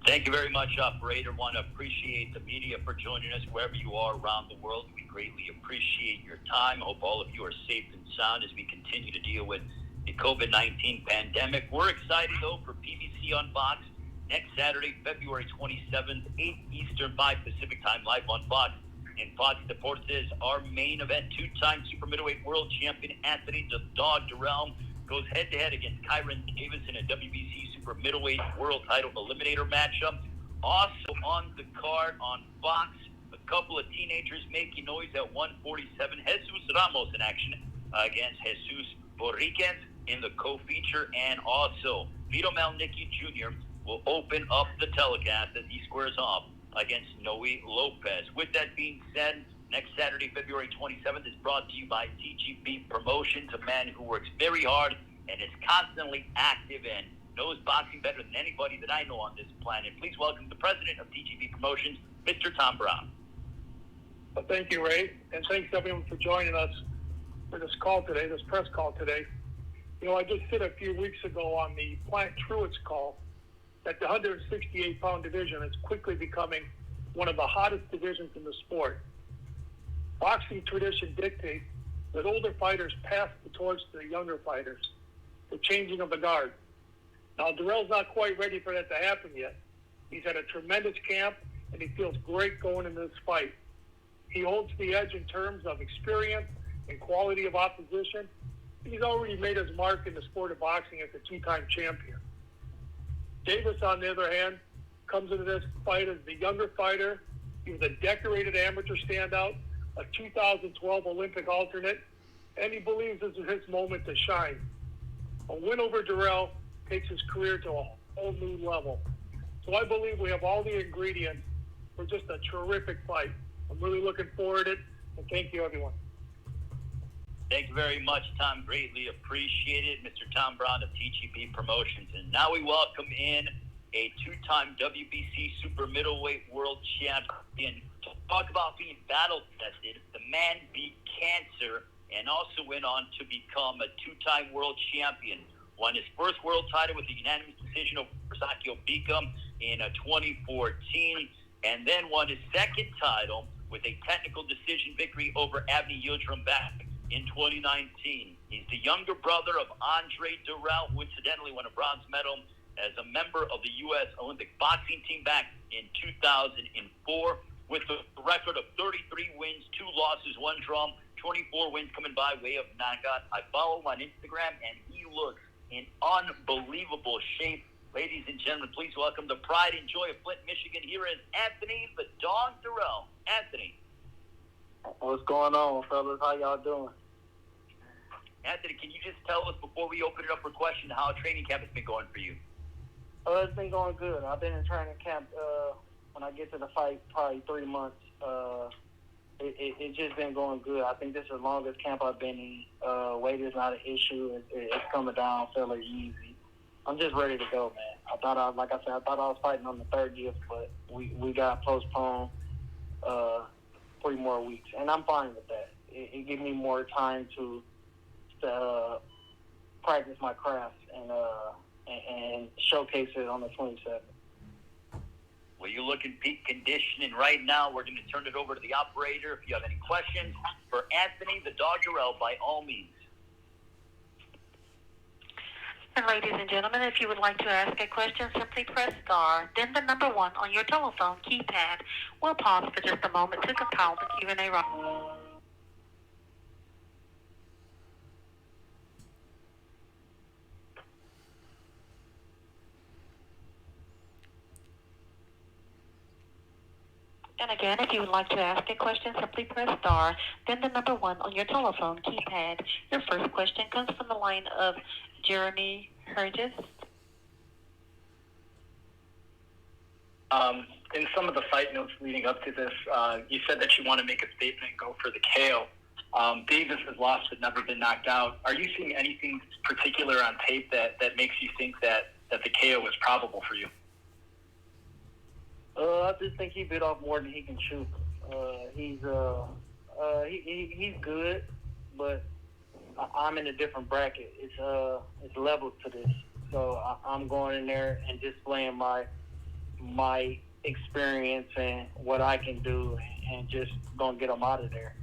Thank you very much, operator. Want to appreciate the media for joining us wherever you are around the world. We greatly appreciate your time. Hope all of you are safe and sound as we continue to deal with the COVID-19 pandemic. We're excited, though, for PBC on Fox next Saturday, February 27th, 8 Eastern, 5 Pacific time, live on Fox. And Fox Deportes, our main event, two-time super middleweight world champion Anthony the Dog Dirrell goes head-to-head against Kyrone Davis in a WBC super middleweight world title eliminator matchup. Also on the card on Fox, a couple of teenagers making noise at 147. Jesus Ramos in action against Jesus Borriquez in the co-feature. And also, Vito Malnicki Jr. will open up the telecast as he squares off against Noe Lopez. With that being said, next Saturday, February 27th, is brought to you by TGB Promotions, a man who works very hard and is constantly active and knows boxing better than anybody that I know on this planet. Please welcome the president of TGB Promotions, Mr. Tom Brown. Well, thank you, Ray, and thanks everyone for joining us for this call today, this press call today. You know, I just said a few weeks ago on the Plant Truitt's call that the 168-pound division is quickly becoming one of the hottest divisions in the sport. Boxing tradition dictates that older fighters pass the torch to the younger fighters, the changing of the guard. Now, Dirrell's not quite ready for that to happen yet. He's had a tremendous camp, and he feels great going into this fight. He holds the edge in terms of experience and quality of opposition. He's already made his mark in the sport of boxing as a two-time champion. Davis, on the other hand, comes into this fight as the younger fighter. He was a decorated amateur standout, a 2012 Olympic alternate, and he believes this is his moment to shine. A win over Dirrell takes his career to a whole new level. So I believe we have all the ingredients for just a terrific fight. I'm really looking forward to it, and thank you, everyone. Thank you very much, Tom. Greatly appreciated. Mr. Tom Brown of TGB Promotions. And now we welcome in a two-time WBC super middleweight world champion. Talk about being battle-tested. The man beat cancer and also went on to become a two-time world champion. Won his first world title with a unanimous decision over Sakio Bika in 2014, and then won his second title with a technical decision victory over Avni Yildirim back in 2019. He's the younger brother of Andre Dirrell, who incidentally won a bronze medal as a member of the U.S. Olympic boxing team back in 2004, with a record of 33 wins, 2 losses, 1 draw, 24 wins coming by way of knockout. I follow him on Instagram, and he looks in unbelievable shape. Ladies and gentlemen, please welcome the pride and joy of Flint, Michigan. Here is Anthony the Dog Dirrell. Anthony. What's going on, fellas? How y'all doing? Anthony, can you just tell us before we open it up for questions how training camp has been going for you? It's been going good. I've been in training camp when I get to the fight, probably 3 months. It's just been going good. I think this is the longest camp I've been in. Weight is not an issue. It's coming down fairly easy. I'm just ready to go, man. I thought I was fighting on the 30th, but we got postponed 3 more weeks, and I'm fine with that. It gives me more time to practice my craft and showcase it on the 27th. Well, you're looking peak condition, and right now we're going to turn it over to the operator. If you have any questions for Anthony the Dog Dirrell, by all means. And ladies and gentlemen, if you would like to ask a question, simply press star, then the number 1 on your telephone keypad. We'll pause for just a moment to compile the Q&A round. And again, if you would like to ask a question, simply press star, then the number 1 on your telephone keypad. Your first question comes from the line of Jeremy Herges. In some of the fight notes leading up to this, you said that you want to make a statement and go for the KO. Davis has lost but never been knocked out. Are you seeing anything particular on tape that makes you think that the KO is probable for you? I just think he bit off more than he can chew. He's good, but I'm in a different bracket. It's levels to this, so I'm going in there and displaying my my experience and what I can do, and just gonna get them out of there.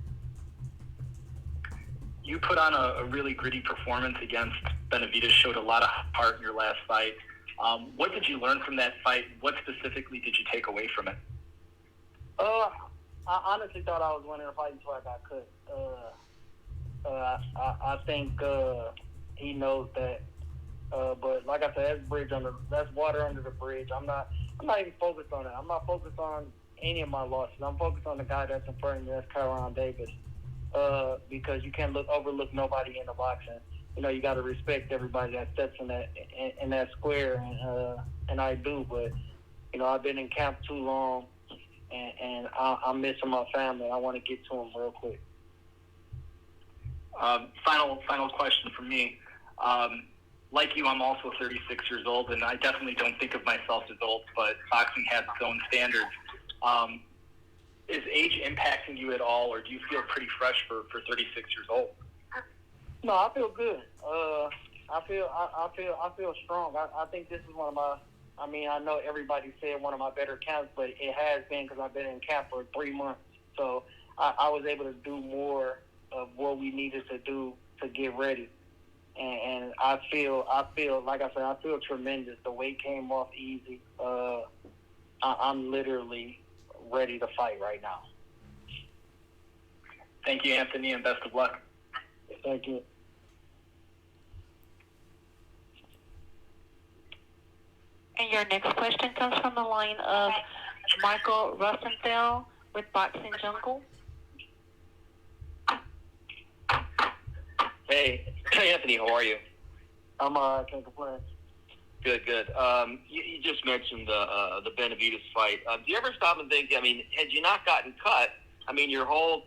You put on a really gritty performance against Benavidez, showed a lot of heart in your last fight. What did you learn from that fight? What specifically did you take away from it? I honestly thought I was winning the fight until I got cut. I think he knows that. But like I said, that's water under the bridge. I'm not even focused on that. I'm not focused on any of my losses. I'm focused on the guy that's in front of me. That's Kyrone Davis. Because you can't overlook nobody in the boxing. You know, you got to respect everybody that steps in that square, and I do. But you know, I've been in camp too long, and I'm missing my family. I want to get to them real quick. Final question from me. Like you, I'm also 36 years old, and I definitely don't think of myself as old, but boxing has its own standards. Is age impacting you at all, or do you feel pretty fresh for 36 years old? No, I feel good. I feel strong. I think this is one of my. I mean, I know everybody said one of my better camps, but it has been because I've been in camp for 3 months. So I was able to do more of what we needed to do to get ready. And I feel like I said, I feel tremendous. The weight came off easy. I'm literally ready to fight right now. Thank you, Anthony, and best of luck. Thank you. And your next question comes from the line of Michael Rosenthal with Boxing Jungle. Hey, Anthony, how are you? I'm I can't complain. Good. You just mentioned the Benavidez fight. Do you ever stop and think, I mean, had you not gotten cut, I mean, your whole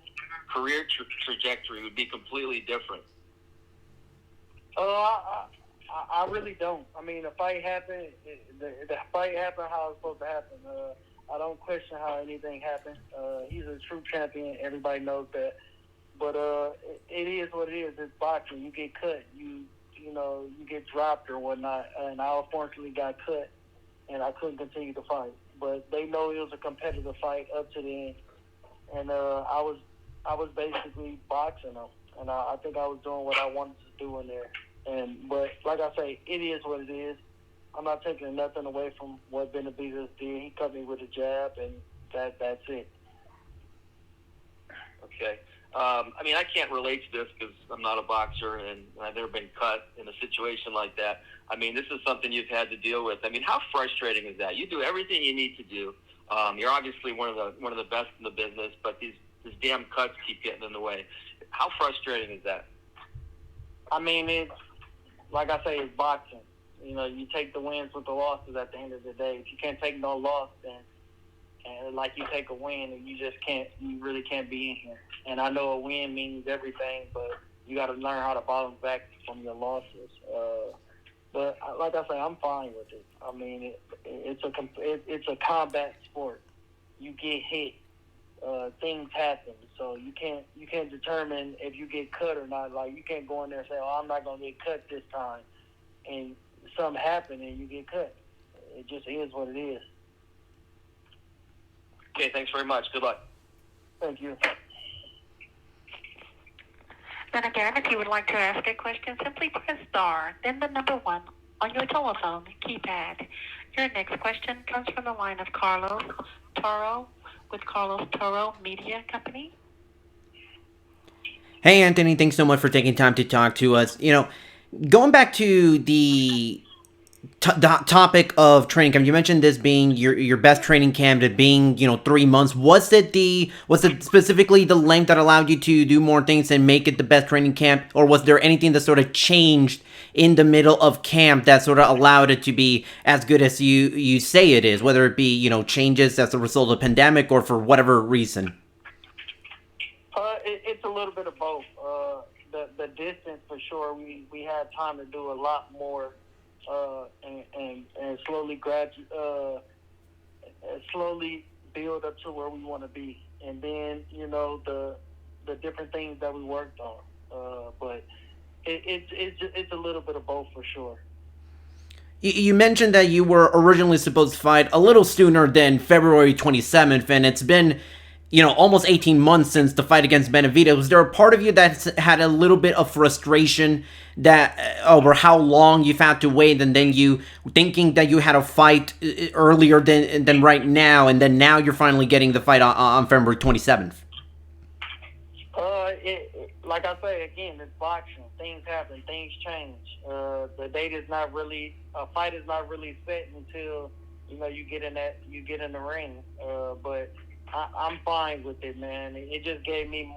career trajectory would be completely different? I really don't. I mean, the fight happened. The fight happened how it's supposed to happen. I don't question how anything happened. He's a true champion. Everybody knows that. But it is what it is. It's boxing. You get cut. You know, you get dropped or whatnot. And I unfortunately got cut, and I couldn't continue to fight. But they know it was a competitive fight up to the end. And I was basically boxing them. And I think I was doing what I wanted to do in there. But like I say, it is what it is. I'm not taking nothing away from what Benavidez did. He cut me with a jab, and that's it. Okay. I mean, I can't relate to this because I'm not a boxer and I've never been cut in a situation like that. I mean, this is something you've had to deal with. I mean, how frustrating is that? You do everything you need to do. You're obviously one of the best in the business, but these damn cuts keep getting in the way. How frustrating is that? I mean, it's like I say, it's boxing. You know, you take the wins with the losses at the end of the day. If you can't take no loss, then and like you take a win, and you really can't be in here. And I know a win means everything, but you got to learn how to bounce back from your losses. But like I say, I'm fine with it. I mean, it's a combat sport. You get hit, things happen, so you can't determine if you get cut or not. Like you can't go in there and say, "Oh, I'm not gonna get cut this time," and something happen and you get cut. It just is what it is. Okay, thanks very much. Good luck. Thank you. Then again, if you would like to ask a question, simply press star, then the number 1 on your telephone keypad. Your next question comes from the line of Carlos Toro with Carlos Toro Media Company. Hey, Anthony, thanks so much for taking time to talk to us. You know, going back to the topic of training camp, you mentioned this being your best training camp, it being 3 months. Was it specifically the length that allowed you to do more things and make it the best training camp, or was there anything that sort of changed in the middle of camp that sort of allowed it to be as good as you say it is, whether it be changes as a result of the pandemic or for whatever reason? It's a little bit of both. The distance for sure. We had time to do a lot more. And slowly build up to where we want to be, and then the different things that we worked on. But it's a little bit of both for sure. You mentioned that you were originally supposed to fight a little sooner than February 27th, and it's been, almost 18 months since the fight against Benavidez. Was there a part of you that's had a little bit of frustration that over how long you've had to wait, and then you thinking that you had a fight earlier than right now, and then now you're finally getting the fight on February 27th? Like I say again, it's boxing. Things happen. Things change. The date is not really a fight is not really set until you get in the ring. But I'm fine with it, man. It just gave me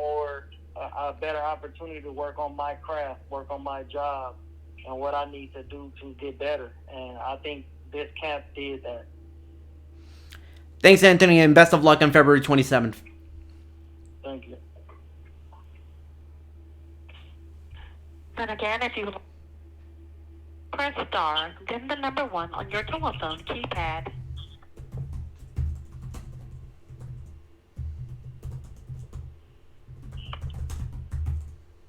a better opportunity to work on my craft, work on my job, and what I need to do to get better. And I think this camp did that. Thanks, Anthony, and best of luck on February 27th. Thank you. And again, if you press star, then the number 1 on your telephone keypad.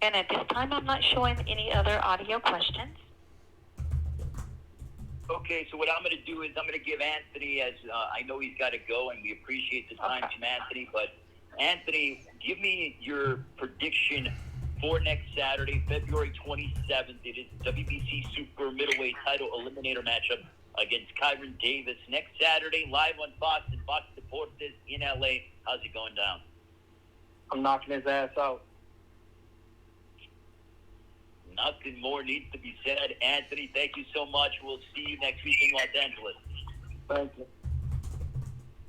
And at this time, I'm not showing any other audio questions. Okay, so what I'm going to do is I'm going to give Anthony, as I know he's got to go, and we appreciate the time from Anthony. But Anthony, give me your prediction for next Saturday, February 27th. It is WBC Super Middleweight Title Eliminator matchup against Kyrone Davis. Next Saturday, live on Fox and Fox Deportes in LA. How's it going down? I'm knocking his ass out. Nothing more needs to be said. Anthony, thank you so much. We'll see you next week in Los Angeles. Thank you.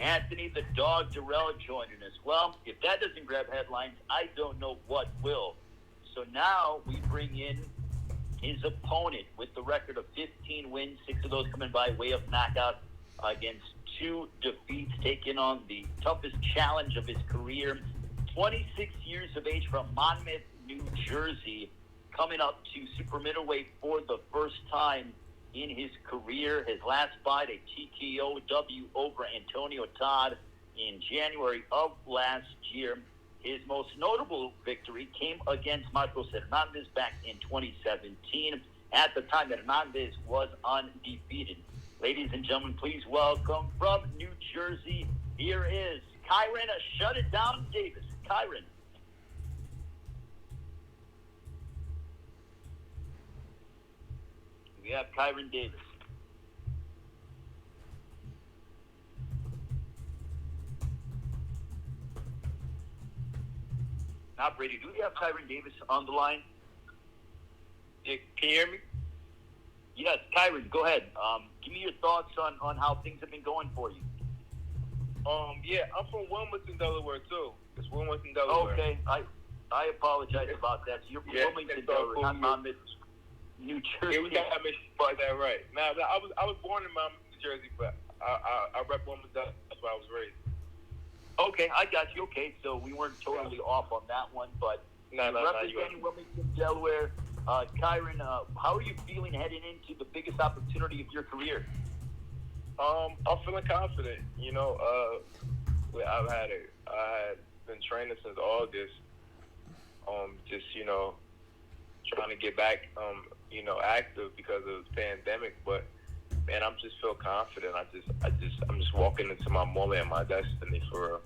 Anthony the Dog Dirrell joining us. Well, if that doesn't grab headlines, I don't know what will. So now we bring in his opponent with the record of 15 wins, 6 of those coming by way of knockout against 2 defeats, taking on the toughest challenge of his career. 26 years of age from Monmouth, New Jersey, coming up to super middleweight for the first time in his career. His last fight, a TKO W over Antonio Todd in January of last year. His most notable victory came against Marcos Hernandez back in 2017. At the time, Hernandez was undefeated. Ladies and gentlemen, please welcome from New Jersey, here is Kyrone Shut It Down Davis. Kyrone. We have Kyrone Davis. Operator, do we have Kyrone Davis on the line? Yeah, can you hear me? Yes, Kyrone, go ahead. Give me your thoughts on how things have been going for you. Yeah, I'm from Wilmington, Delaware, too. It's Wilmington, Delaware. Okay, I apologize about that. So you're from Wilmington, Delaware, not Monmouth, New Jersey. Yeah, we got to make sure about that right. Now, I was born in Monmouth, New Jersey, but I rep Wilmington. That's where I was raised. Okay, I got you. Okay, so we weren't totally off on that one, but representing Wilmington, Delaware, Kyrone, how are you feeling heading into the biggest opportunity of your career? I'm feeling confident. I had been training since August. Just trying to get back, active because of the pandemic. But man, I'm just feel confident. I'm just walking into my moment and my destiny for real.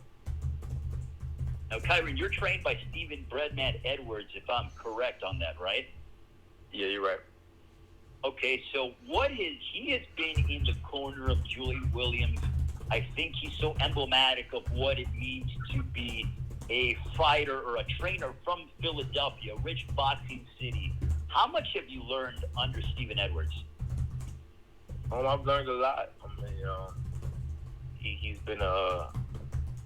Now, Kyrone, you're trained by Stephen Breadman Edwards, if I'm correct on that, right? Yeah, you're right. Okay, so he has been in the corner of Julian Williams. I think he's so emblematic of what it means to be a fighter or a trainer from Philadelphia, rich boxing city. How much have you learned under Stephen Edwards? I've learned a lot. He's been a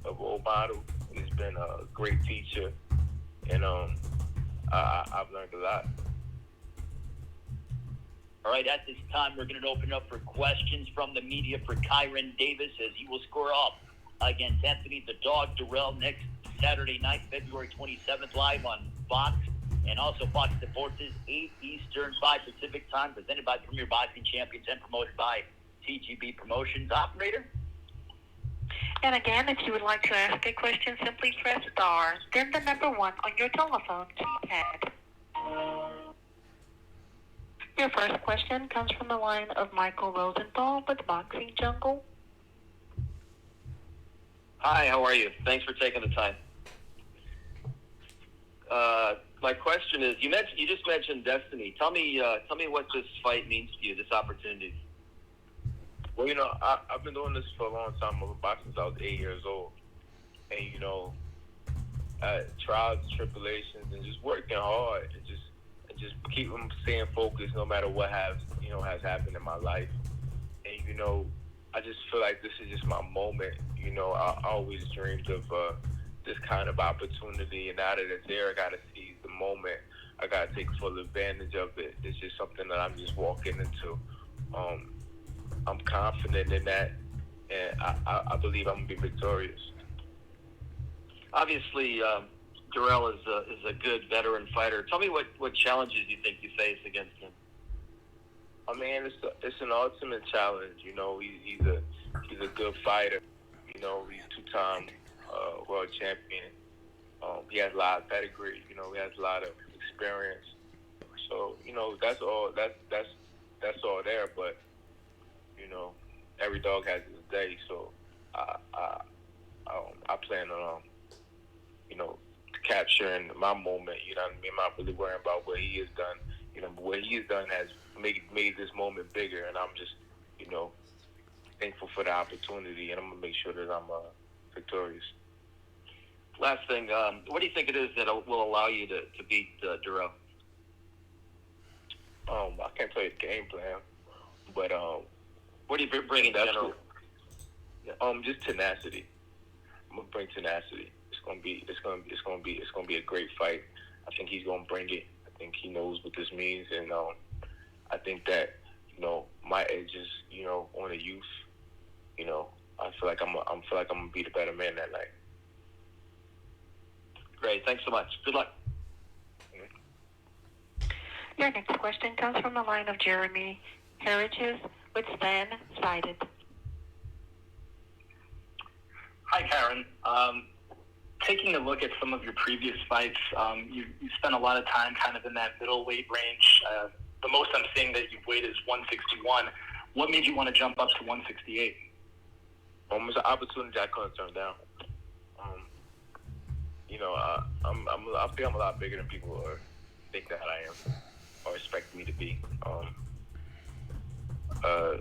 role model. He's been a great teacher, and I've learned a lot. All right, at this time, we're going to open up for questions from the media for Kyrone Davis as he will square off against Anthony the Dog Dirrell next Saturday night, February 27th, live on Fox and also Fox Deportes, 8 Eastern, 5 Pacific time, presented by Premier Boxing Champions and promoted by TGB Promotions. Operator? And again, if you would like to ask a question, simply press star, then the number 1 on your telephone keypad. Your first question comes from the line of Michael Rosenthal with Boxing Jungle. Hi, how are you? Thanks for taking the time. My question is, you just mentioned destiny. Tell me what this fight means to you, this opportunity. Well, I've been doing this for a long time. I've been boxing since I was 8 years old. And, trials and tribulations and just working hard and just keep them staying focused no matter what has happened in my life. And, I just feel like this is just my moment. I always dreamed of this kind of opportunity, and now that it's there, I got to seize the moment. I got to take full advantage of it. It's just something that I'm just walking into. I'm confident in that, and I believe I'm going to be victorious. Obviously, Dirrell is a good veteran fighter. Tell me what challenges you think you face against him. I mean, it's an ultimate challenge. He's a good fighter. He's two-time world champion. He has a lot of pedigree. He has a lot of experience. So that's all there. But every dog has his day. So I plan on capturing my moment. I'm not really worrying about what he has done. What he has done has made this moment bigger, and I'm just thankful for the opportunity, and I'm gonna make sure that I'm victorious. Last thing, what do you think it is that will allow you to beat Dirrell? I can't tell you the game plan, but what do you bring in general? Just tenacity. I'm gonna bring tenacity. It's gonna be a great fight. I think he's gonna bring it. I think he knows what this means, and I think that my edge is on the youth. I feel like I'm gonna be the better man that night. Great, thanks so much. Good luck. Your next question comes from the line of Jeremy Heriges with Stan Sided. Hi, Karen. Taking a look at some of your previous fights, you spent a lot of time kind of in that middleweight range. The most I'm seeing that you've weighed is 161. What made you want to jump up to 168? It's an opportunity I couldn't turn down. I think I'm a lot bigger than people think that I am or expect me to be. I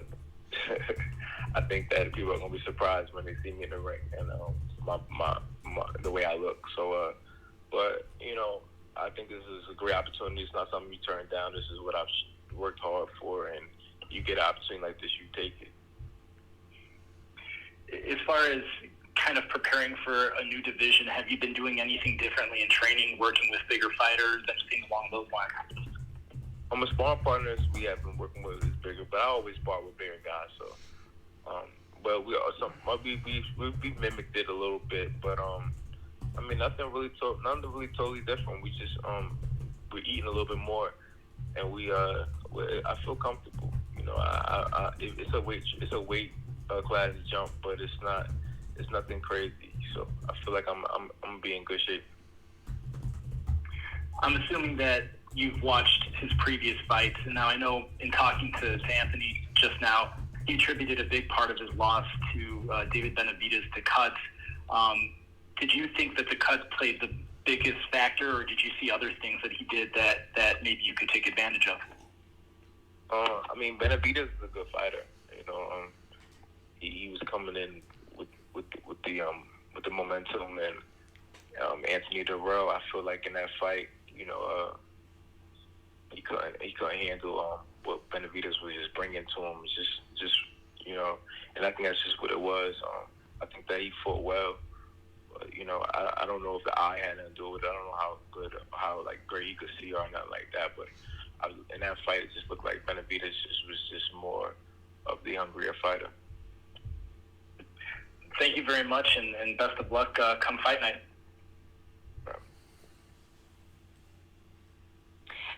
think that people are gonna be surprised when they see me in the ring and the way I look. So, but I think this is a great opportunity. It's not something you turn down. This is what I've worked hard for, and you get an opportunity like this, you take it. As far as kind of preparing for a new division, have you been doing anything differently in training, working with bigger fighters, anything along those lines? My sparring partners we have been working with is bigger, but I always spar with bigger guys. So, but we mimicked it a little bit, but nothing really totally different. We just we're eating a little bit more, and I feel comfortable. It's a weight class jump, but it's nothing crazy. So I feel like I'm gonna be in good shape. I'm assuming that you've watched his previous fights, and now I know in talking to Anthony just now, he attributed a big part of his loss to David Benavidez to cuts. Did you think that the cuts played the biggest factor, or did you see other things that he did that maybe you could take advantage of? Benavidez is a good fighter. He was coming in with the momentum, and Anthony Dirrell, I feel like in that fight, he couldn't handle what Benavidez was just bringing to him. Just and I think that's just what it was. I think that he fought well. But, I don't know if the eye had nothing to do with it. I don't know how great he could see or nothing like that. But in that fight, it just looked like Benavidez was just more of the hungrier fighter. Thank you very much, and best of luck come fight night.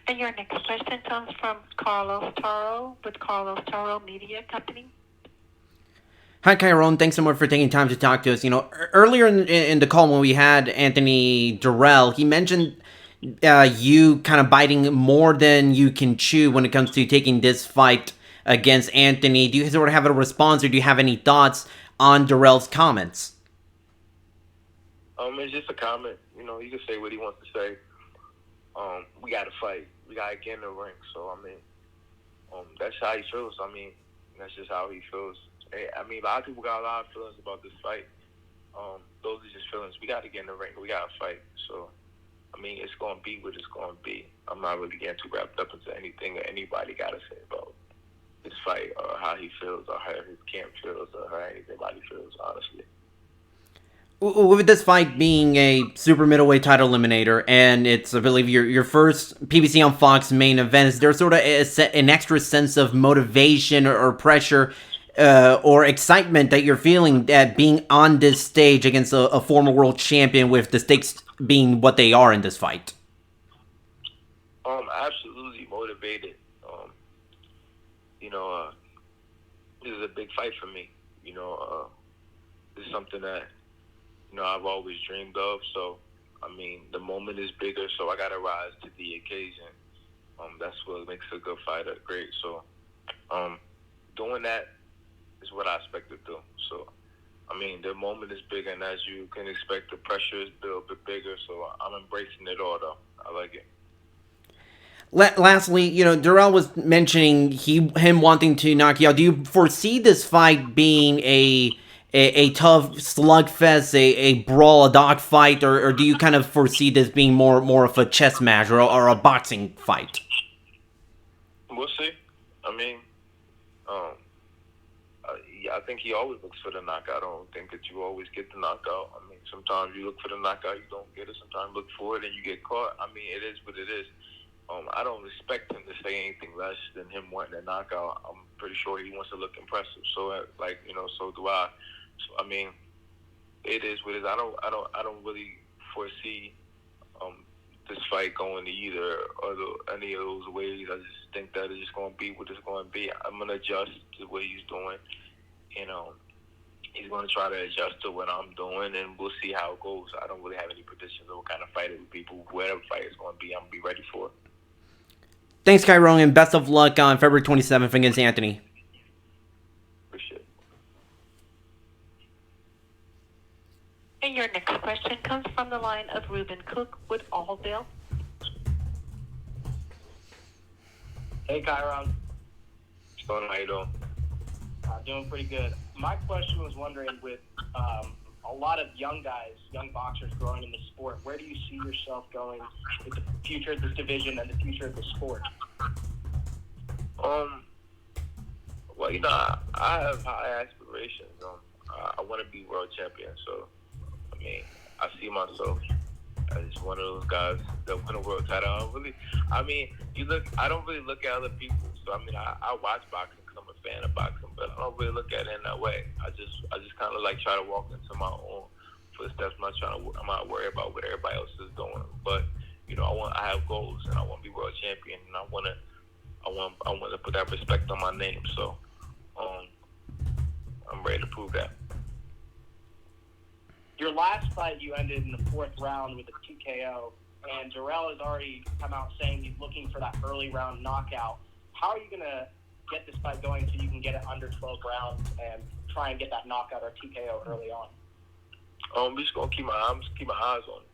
And your next question comes from Carlos Toro with Carlos Toro Media Company. Hi, Kyrone. Thanks so much for taking time to talk to us. Earlier in the call when we had Anthony Dirrell, he mentioned you kind of biting more than you can chew when it comes to taking this fight against Anthony. Do you sort of have a response, or do you have any thoughts on Dirrell's comments? It's just a comment. You know, he can say what he wants to say. We got to fight. We got to get in the ring. So, I mean, that's how he feels. I mean, that's just how he feels. I mean, a lot of people got a lot of feelings about this fight. Those are just feelings. We got to get in the ring. We got to fight. So, I mean, it's going to be what it's going to be. I'm not really getting too wrapped up into anything that anybody got to say about this fight or how he feels or how his camp feels or how anybody feels, honestly. With this fight being a super middleweight title eliminator, and it's, I believe, your first PBC on Fox main event, is there sort of an extra sense of motivation or pressure or excitement that you're feeling at being on this stage against a former world champion, with the stakes being what they are in this fight? Absolutely motivated. This is a big fight for me. This is something that I've always dreamed of. So, I mean, the moment is bigger, so I got to rise to the occasion. That's what makes a good fighter great. So, doing that is what I expect to do. So, I mean, the moment is bigger, and as you can expect, the pressure is a bit bigger. So, I'm embracing it all, though. I like it. Lastly, Dirrell was mentioning him wanting to knock you out. Do you foresee this fight being a tough slugfest, a brawl, a dogfight, or do you kind of foresee this being more of a chess match or a boxing fight? We'll see. I mean, I think he always looks for the knockout. I don't think that you always get the knockout. I mean, sometimes you look for the knockout, you don't get it. Sometimes you look for it and you get caught. I mean, it is what it is. I don't expect him to say anything less than him wanting a knockout. I'm pretty sure he wants to look impressive. So, so do I. So, I mean, it is what it is. I don't really foresee this fight going to either or any of those ways. I just think that it's just going to be what it's going to be. I'm going to adjust to what he's doing. He's going to try to adjust to what I'm doing, and we'll see how it goes. I don't really have any predictions of what kind of fight it will be, but whatever fight it's going to be, I'm going to be ready for it. Thanks, Kyrone, and best of luck on February 27th against Anthony. Appreciate it. And your next question comes from the line of Ruben Cook with Allville. Hey, Kyrone. What's going on? How you doing? Doing pretty good. My question was wondering, with a lot of young boxers growing in the sport, where do you see yourself going with the future of this division and the future of the sport? Well, I have high aspirations. I want to be world champion. So, I mean, I see myself as one of those guys that win a world title. I don't really look at other people. So, I mean, I watch boxing because I'm a fan of boxing, but I don't really look at it in that way. I just kind of like try to walk into my own footsteps. I'm not worried about what everybody else is doing. But I have goals, and I want to be world champion, and I want to put that respect on my name. So, I'm ready to prove that. Your last fight, you ended in the 4th round with a TKO, and Dirrell has already come out saying he's looking for that early round knockout. How are you going to get this fight going so you can get it under 12 rounds and try and get that knockout or TKO early on? We're just gonna keep my eyes on it.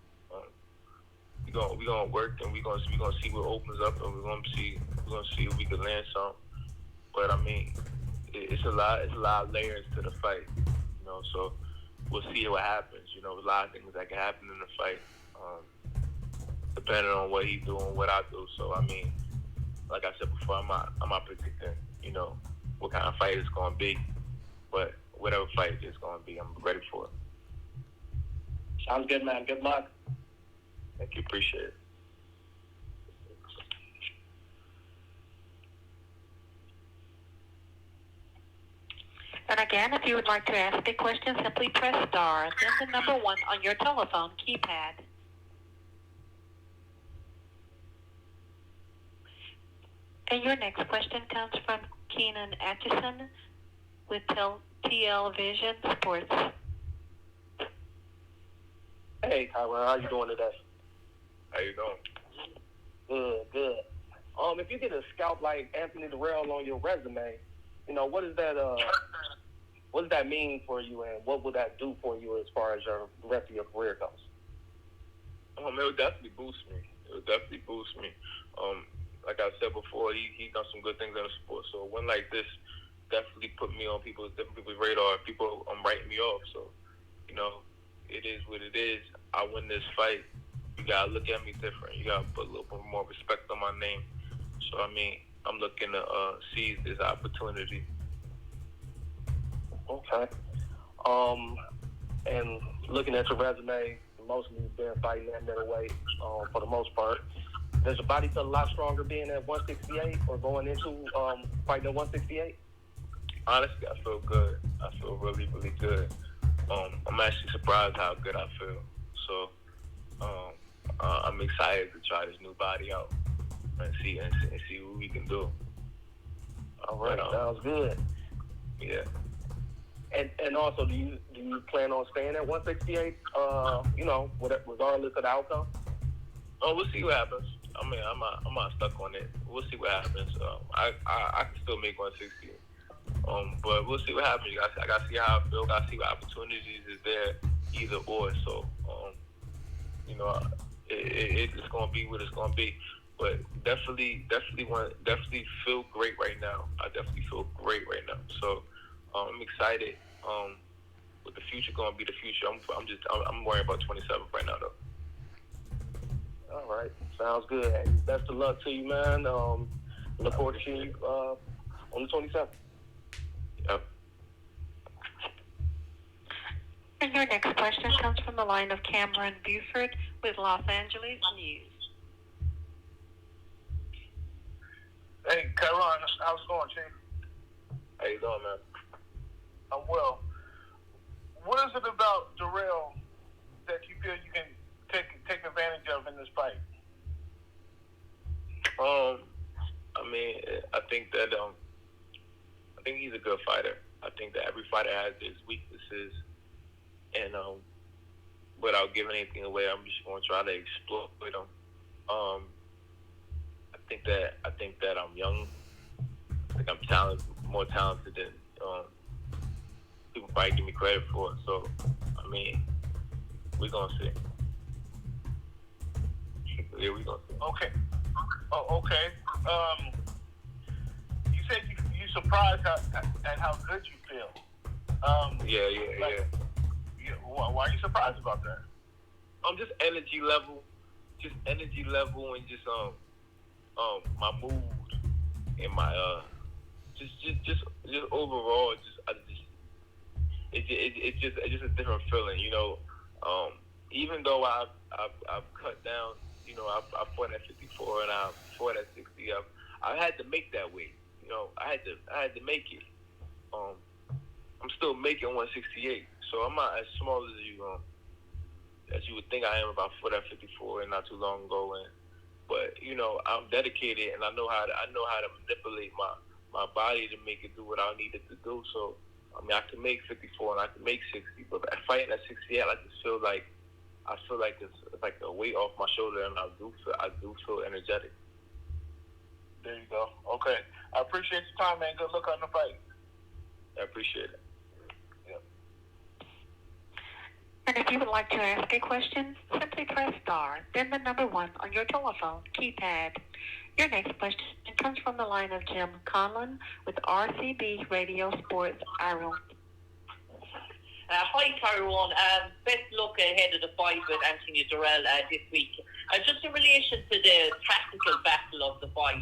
We're gonna work, and we're gonna see what opens up, and we're gonna see if we can land some. But I mean, it's a lot of layers to the fight, So we'll see what happens. A lot of things that can happen in the fight, depending on what he's doing, what I do. So I mean, like I said before, I'm not predicting, what kind of fight it's gonna be. But whatever fight it's gonna be, I'm ready for it. Sounds good, man. Good luck. Thank you. Appreciate it. And again, if you would like to ask a question, simply press star, then the number 1 on your telephone keypad. And your next question comes from Keenan Atchison with TL Vision Sports. Hey, Kyrone, how you doing today? How you doing? Good. If you get a scout like Anthony Dirrell on your resume, what does that mean for you, and what would that do for you as far as the rest of your career goes? It would definitely boost me. Like I said before, he done some good things in the sport. So a win like this definitely put me on different people's radar. People writing me off. So, it is what it is. I win this fight. You gotta look at me different. You gotta put a little bit more respect on my name. So I'm looking to seize this opportunity. Okay. And looking at your resume, mostly you've been fighting at middleweight for the most part. Does your body feel a lot stronger being at 168 or going into fighting at 168? Honestly, I feel good. I feel really, really good. I'm actually surprised how good I feel. So I'm excited to try this new body out and see what we can do. All right, sounds good. Yeah. And also, do you plan on staying at 168? Regardless of the outcome. Oh, we'll see what happens. I'm not stuck on it. We'll see what happens. I can still make 160. But we'll see what happens. I gotta see how I feel. Gotta see what opportunities is there, either or. So, it's gonna be what it's gonna be. But definitely feel great right now. I definitely feel great right now. So, I'm excited. What the future gonna be the future. I'm worrying about 27th right now though. All right, sounds good. And best of luck to you, man. Look forward to seeing you on the 27th. Yep. And your next question comes from the line of Cameron Buford with Los Angeles News. Hey, Kyrone, how's it going, Chief? How you doing, man? I'm well. What is it about Dirrell that you feel you can take advantage of in this fight? I think he's a good fighter. I think that every fighter has his weaknesses, and without giving anything away, I'm just going to try to exploit them. I think that I'm young. I think I'm more talented than people probably give me credit for. So, we're gonna see. Yeah, we're gonna see. Okay. Oh, okay. You said you surprised at how good you feel. Yeah. Why are you surprised about that? Just energy level, and just my mood and my just overall, it's just a different feeling, even though I've cut down, I fought at 54 and I fought at 60. I had to make that weight, I had to make it. I'm still making 168, so I'm not as small as you would think I am. About fought at 54 and not too long ago, but I'm dedicated and I know how to manipulate my body to make it do what I need it to do. So I can make 54 and I can make 60, but fighting at 68, I just feel like it's like a weight off my shoulder, and I do feel energetic. There you go. Okay, I appreciate your time, man. Good luck on the fight. I appreciate it. Yep. And if you would like to ask a question, simply press star, then the number 1 on your telephone keypad. Your next question comes from the line of Jim Conlon with RCB Radio Sports Ireland. Hi, Tyrone. Best luck ahead of the fight with Anthony Dirrell this week. Just in relation to the tactical battle of the fight,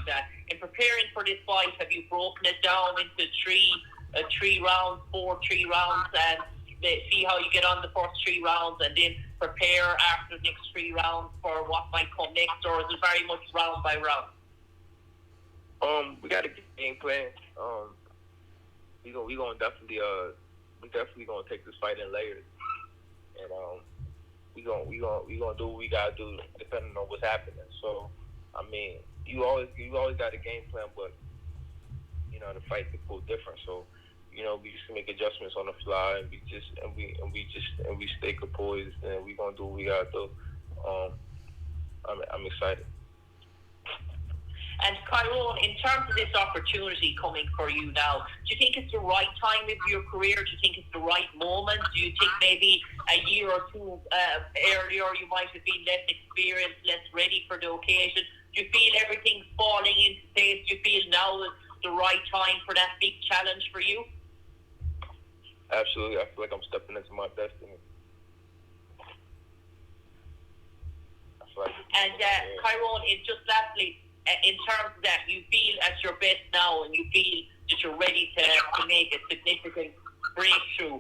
in preparing for this fight, have you broken it down into three rounds, 3 rounds, and see how you get on the first 3 rounds, and then prepare after the next 3 rounds for what might come next, or is it very much round by round? We got a game plan. We definitely gonna take this fight in layers, and we gonna do what we gotta do depending on what's happening. So, you always got a game plan, but the fight could pull different. So, we just make adjustments on the fly, and we stay composed, and we gonna do what we gotta do. I'm excited. And Kyrone, in terms of this opportunity coming for you now, do you think it's the right time of your career? Do you think it's the right moment? Do you think maybe a year or two earlier you might have been less experienced, less ready for the occasion? Do you feel everything's falling into place? Do you feel now is the right time for that big challenge for you? Absolutely. I feel like I'm stepping into my destiny. And Kyrone, just lastly, in terms of that, you feel at your best now and you feel that you're ready to make a significant breakthrough.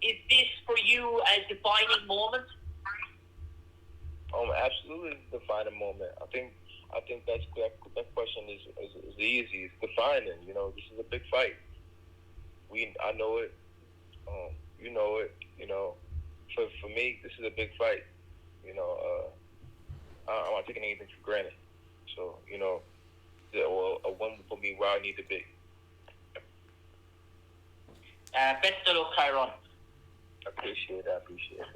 Is this for you a defining moment? Absolutely defining moment. I think that question is easy. It's defining. You know, this is a big fight. I know it. You know it. You know, for me, this is a big fight. You know, I'm not taking anything for granted. So, you know, a win will put me where I need to be. Best of luck, Kyrone. I appreciate it.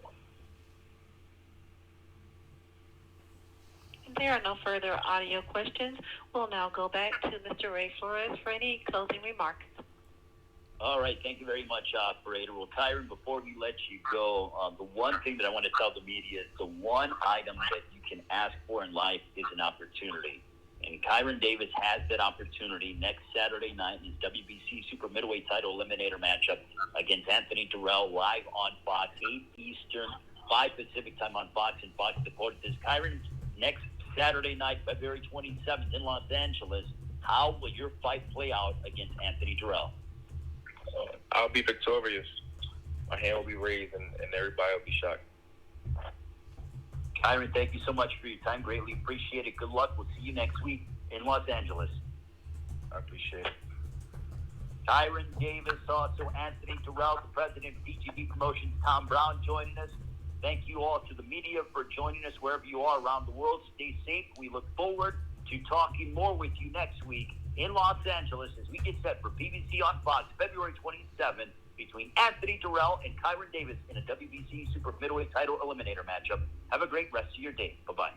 There are no further audio questions. We'll now go back to Mr. Ray Flores for any closing remarks. All right, thank you very much, operator. Well, Kyrone, before we let you go, the one thing that I want to tell the media is the one item that you can ask for in life is an opportunity. And Kyrone Davis has that opportunity next Saturday night in his WBC Super Middleweight title eliminator matchup against Anthony Dirrell live on Fox, 8 Eastern, 5 Pacific time on Fox and Fox Sports. This Kyrone next Saturday night, February 27th in Los Angeles. How will your fight play out against Anthony Dirrell? I'll be victorious. My hand will be raised, and everybody will be shocked. Kyrone, thank you so much for your time. Greatly appreciate it. Good luck. We'll see you next week in Los Angeles. I appreciate it. Kyrone Davis, also Anthony Dirrell, the president of PGB Promotions, Tom Brown, joining us. Thank you all to the media for joining us wherever you are around the world. Stay safe. We look forward to talking more with you next week in Los Angeles as we get set for PBC on Fox, February 27th, between Anthony Dirrell and Kyrone Davis in a WBC Super Middleweight title eliminator matchup. Have a great rest of your day. Bye-bye.